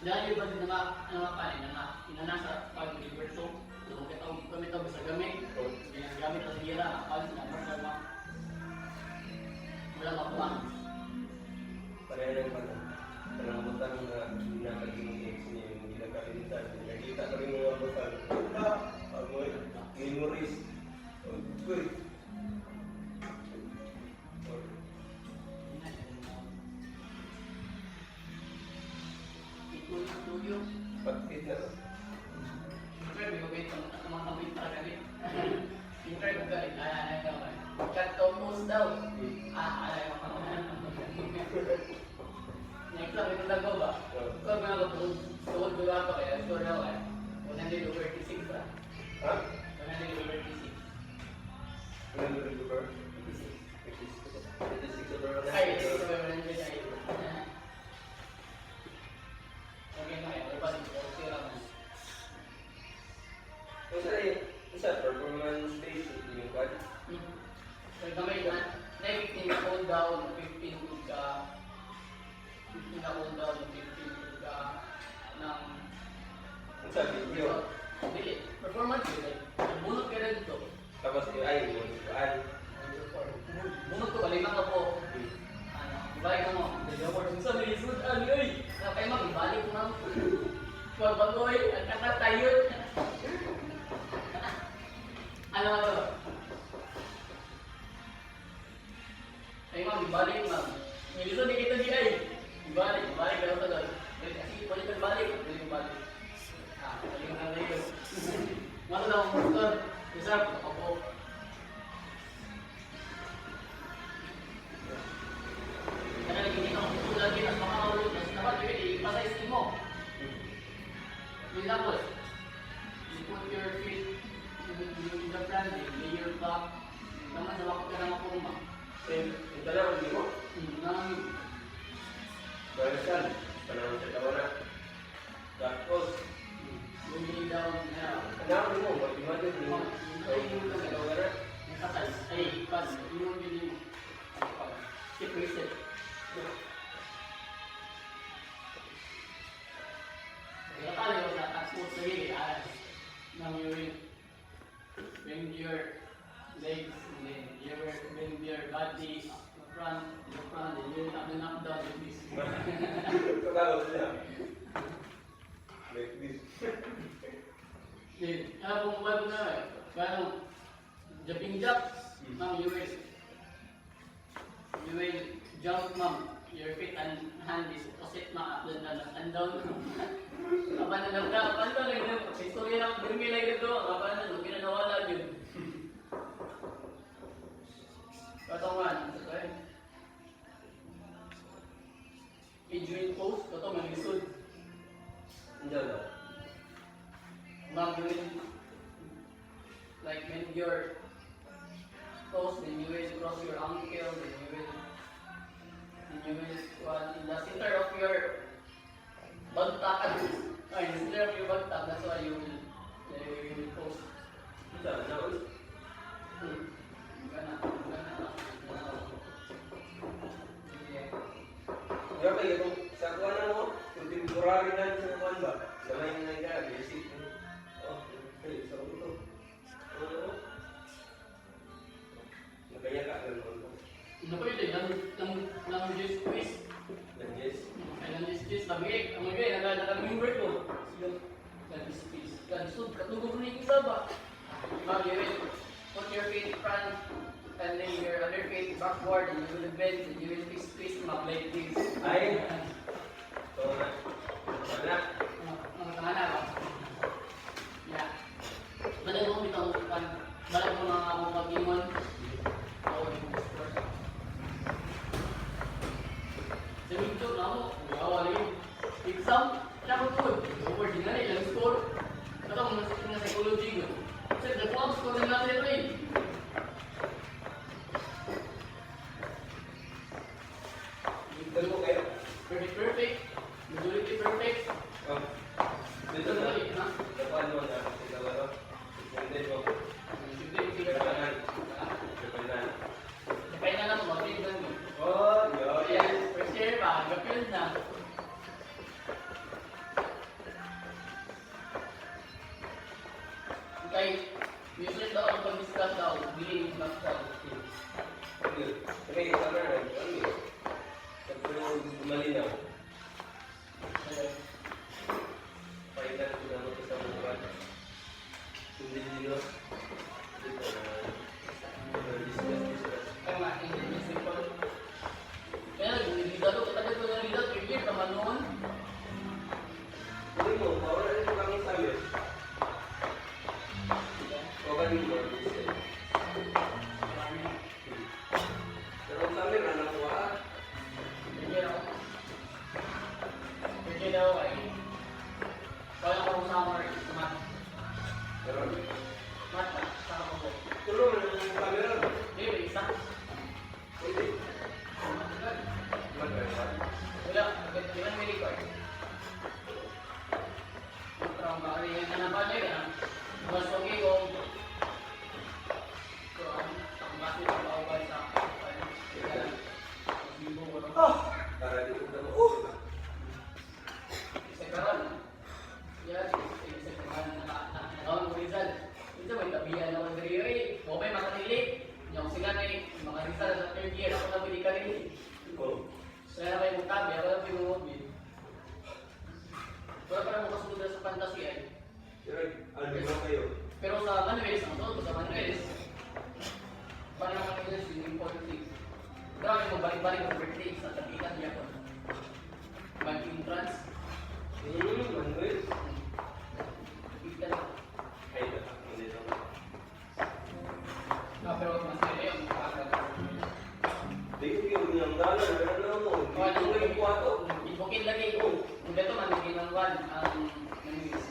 Dahil ba din nga kain na inanasa pag-universo, so kami ito sa gamit, gamit ang hira, kain na masama. Wala ka pa. Pareha lang pa lang. Panangabutan na pinakagimik niya yung ginagkakilitan. Nakita ko rin mga butan. Amoy, memories. Good. Tuyo. Pagkit na. Siyempre, may mabait ang mga kamit para galit. Siyempre, kung galit, cut tomos daw. Alay mo pa. Next lang, ito lang ba? Kung mga kapag suwag ko lang pa kaya, sure daw eh. 100 over 36 ba? Ha? 100 over 36. 100 over? 36. 56 over 100. Ay, 36 over 100 ay. Okay na eh, wala pa dito. Okay lang. Isa performance based yung card. So, kamay na 15 na hold down, 15 ka 15 na hold down, 15 ka ng Ang sabi niyo. dili, performance yun. Bunot ka rin dito. Tapos ay buwan. Bunot ko, kalima ka po. Ibalik ka mo. Sa lisod, ay! Kapay mag, ibalik mo na. Pagbagoy, ang kakatayot. Ano nga to? Ay mag, ibalik mo. May lisod, di kita di ay. Ibalik ka lang tagad. Kasi balik ka balik, balik. Balik ka lang tayo. Mga lang, motor. Isa, ako. Karena lagi kita sudah kita semua urut, dapat juga di pasai istimo. Tapos, you put your feet in the planting, lay your back. Naman sa wakot ka na makumba. Ito lang ang mo. Nang Barisan. Panahon sa tawa na. Tapos, bumili down na. panahon mo. Mag-imagine mo. Ay, yung sa tawa na. Exercise. Ay, pas, yung bumili mo. Keep reset. Kaya kali ko sa tapos sa gilid, now you will bring your legs and then you will bring your body to front, and you will up and up down like this. Pagkakaw sila. Like this. Then, kung bago na eh, kaya jumping jacks, now you will jump, ma'am. Your feet and hand is opposite, ma'am. Up and down. Kapan na lang na, kapan na lang na. Sa istorya lang, bumi lang ito. Kapan na, nung pinanawala yun. Katawan, okay? Adrian pose, ito may lisod. Diyan lang. Ma'am, you will, like, when your toes, then you will cross your ankle, then you will in the center of your bagtak, in the center of your bagtak, that's why you will post. Diyan lang. Kaya kayo itong sa kuwan na mo, yung temporary na sa kuwan ba? Gamay na lang ka, basic. Okay, sa ito. Nagaya ka lang mo. Ano pa yun lang just twist. Nag-yes. Ay, lang just twist, lamig. Ang magay, nag-member ko. Lang just twist. Lang katugog na yung isa ba? Ma'am, you will put your feet front, and then your other feet backward, and you will bend, and you will twist, ma'am, like this. Ay! So na. Wala. Ang tangana ba? Yeah. Balag mo bitang balag mo mga akong pag-imon. Oo, yung sport. Sa video na mo, wala yun. Exam, siya ko po. Over din na ilang score. Ito mo na psychology ko. Sir, nagpo ang score din natin ito eh. Dito mo kayo. Perfect. Majority perfect. Dito na. Sa kuwan mo na. Sa wala. Hindi mo. Kapanan. Kapanan. Kaya na lang, mag-read lang mo. Oh, yun. Ayan, first year pa, gapil na. Hindi daw ay wala ko summer is mat. Pero, Mat na, saka ko. tulong na yung camera. Hindi, may isa. Pwede. Matagal. Mag-record. Wala, ilan may record? Matrang ba rin yung nanapan niya yan? Mas okay kung ang bakit ang bawal sa libo ko no? Para dito na mo. Isa karon. Yan, isa karon nakawang mo result. Ito may tabihan ako ng diri. O may makatili. Yung sila na makarisal sa third year. Ako na pwede ka rin. Oh. Sila na may mutabi. Ako na pwede mumobile. Wala pa naman kasunod sa fantasy ay. Pero, ano ba kayo? Pero sa Manuels, ang totoo sa Manuels, paano naman Manuels yung important thing? Grabe mo, balik-balik ang birthday sa tabihan niya ko. Mag-entrance, Manuel. kita na. Ay, hindi na. Pero mas kaya yung kakag. Di ko yung niyanggalan. Meron na mo. Hindi ko yung kwato. Ibukin lagi ko. Kung dito man, hindi ng one ang Manuels.